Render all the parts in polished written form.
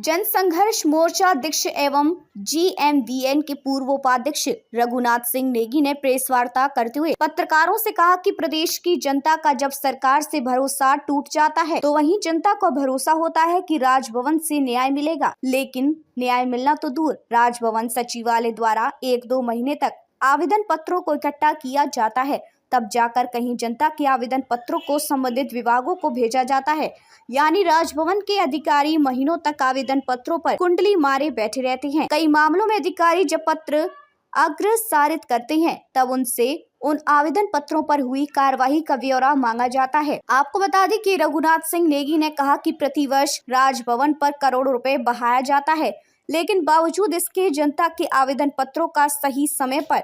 जनसंघर्ष मोर्चा अध्यक्ष एवं GMVN के पूर्व उपाध्यक्ष रघुनाथ सिंह नेगी ने प्रेस वार्ता करते हुए पत्रकारों से कहा कि प्रदेश की जनता का जब सरकार से भरोसा टूट जाता है तो वहीं जनता को भरोसा होता है कि राजभवन से न्याय मिलेगा, लेकिन न्याय मिलना तो दूर, राजभवन सचिवालय द्वारा 1-2 महीने तक आवेदन पत्रों को इकट्ठा किया जाता है, तब जाकर कहीं जनता के आवेदन पत्रों को संबंधित विभागों को भेजा जाता है। यानी राजभवन के अधिकारी महीनों तक आवेदन पत्रों पर कुंडली मारे बैठे रहते हैं। कई मामलों में अधिकारी जब पत्र अग्रसारित करते हैं तब उनसे उन आवेदन पत्रों पर हुई कार्यवाही का ब्यौरा मांगा जाता है। आपको बता दें कि रघुनाथ सिंह नेगी ने कहा कि प्रतिवर्ष राजभवन पर करोड़ों रुपए बहाया जाता है, लेकिन बावजूद इसके जनता के आवेदन पत्रों का सही समय पर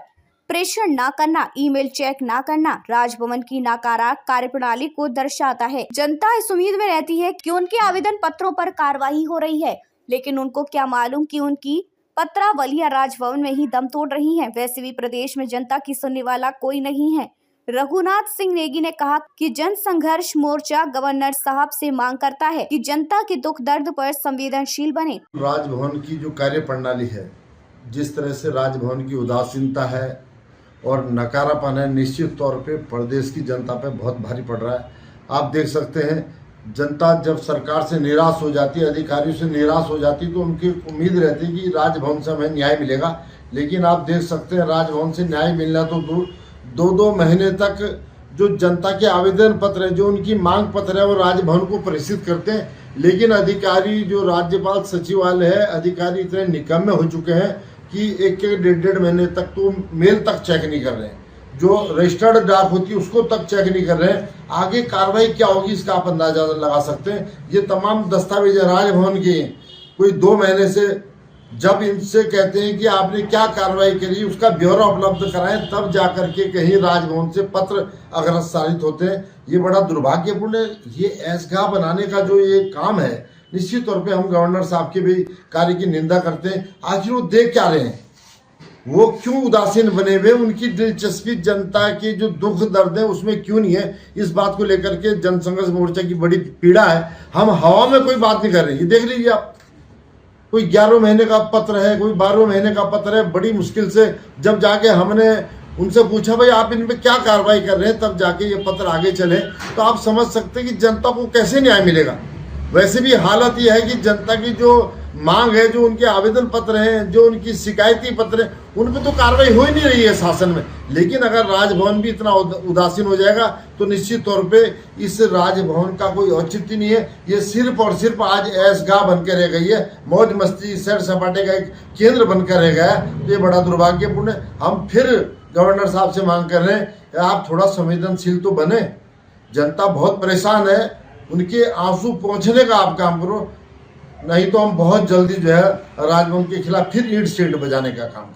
प्रेषण न करना, ईमेल चेक न करना राजभवन की नाकारा कार्यप्रणाली को दर्शाता है। जनता इस उम्मीद में रहती है कि उनके आवेदन पत्रों पर कार्रवाई हो रही है, लेकिन उनको क्या मालूम कि उनकी पत्रावलियां राजभवन में ही दम तोड़ रही हैं। वैसे भी प्रदेश में जनता की सुनने वाला कोई नहीं है। रघुनाथ सिंह नेगी ने कहा कि जनसंघर्ष मोर्चा गवर्नर साहब से मांग करता है कि जनता के दुख दर्द पर संवेदनशील बने। राजभवन की जो कार्यप्रणाली है, जिस तरह से राजभवन की उदासीनता है और नकारापन है, निश्चित तौर पे प्रदेश की जनता पे बहुत भारी पड़ रहा है। आप देख सकते हैं, जनता जब सरकार से निराश हो जाती है, अधिकारियों से निराश हो जाती है, तो उनकी उम्मीद रहती है कि राजभवन से हमें न्याय मिलेगा। लेकिन आप देख सकते हैं, राजभवन से न्याय मिलना तो दूर, 2-2 महीने तक जो जनता के आवेदन पत्र है, जो उनकी मांग पत्र है, वो राजभवन को प्रेषित करते हैं। लेकिन अधिकारी जो राज्यपाल सचिवालय है, अधिकारी इतने निकम्मे हो चुके हैं कि 1-1 महीने तक तो मेल तक चेक नहीं कर रहे हैं, जो रजिस्टर्ड डाक होती है उसको तक चेक नहीं कर रहे हैं। आगे कार्रवाई क्या होगी इसका आप अंदाजा लगा सकते हैं। ये तमाम दस्तावेज राजभवन के कोई 2 महीने से जब इनसे कहते हैं कि आपने क्या कार्रवाई करी, उसका ब्यौरा उपलब्ध कराएं, तब जाकर के कहीं राजभवन से पत्र अग्रसारित होते हैं। ये बड़ा दुर्भाग्यपूर्ण है। ये ऐसगाह बनाने का जो ये काम है, निश्चित तौर पे हम गवर्नर साहब के भी कार्य की निंदा करते हैं। आखिर वो देख क्या रहे हैं, वो क्यों उदासीन बने हुए, उनकी दिलचस्पी जनता के जो दुख दर्द है उसमें क्यों नहीं है। इस बात को लेकर के जनसंघर्ष मोर्चा की बड़ी पीड़ा है। हम हवा में कोई बात नहीं कर रहे। ये देख लीजिए आप, कोई 11 महीने का पत्र है, कोई 12 महीने का पत्र है। बड़ी मुश्किल से जब जाके हमने उनसे पूछा, भाई आप इन पे क्या कार्रवाई कर रहे हैं, तब जाके ये पत्र आगे चले, तो आप समझ सकते हैं कि जनता को कैसे न्याय मिलेगा। वैसे भी हालत यह है कि जनता की जो मांग है, जो उनके आवेदन पत्र हैं, जो उनकी शिकायती पत्र हैं, उन पर तो कार्रवाई हो ही नहीं रही है शासन में। लेकिन अगर राजभवन भी इतना उदासीन हो जाएगा तो निश्चित तौर पे इस राजभवन का कोई औचित्य नहीं है। ये सिर्फ और सिर्फ आज ऐशगाह बनकर रह गई है, मौज मस्ती सैर सपाटे का एक केंद्र बनकर रह गया है। तो ये बड़ा दुर्भाग्यपूर्ण है। हम फिर गवर्नर साहब से मांग कर रहे हैं, आप थोड़ा संवेदनशील तो बने। जनता बहुत परेशान है, उनके आंसू पहुंचने का आप काम करो, नहीं तो हम बहुत जल्दी जो है राजभवन के खिलाफ फिर ईंट सीट बजाने का काम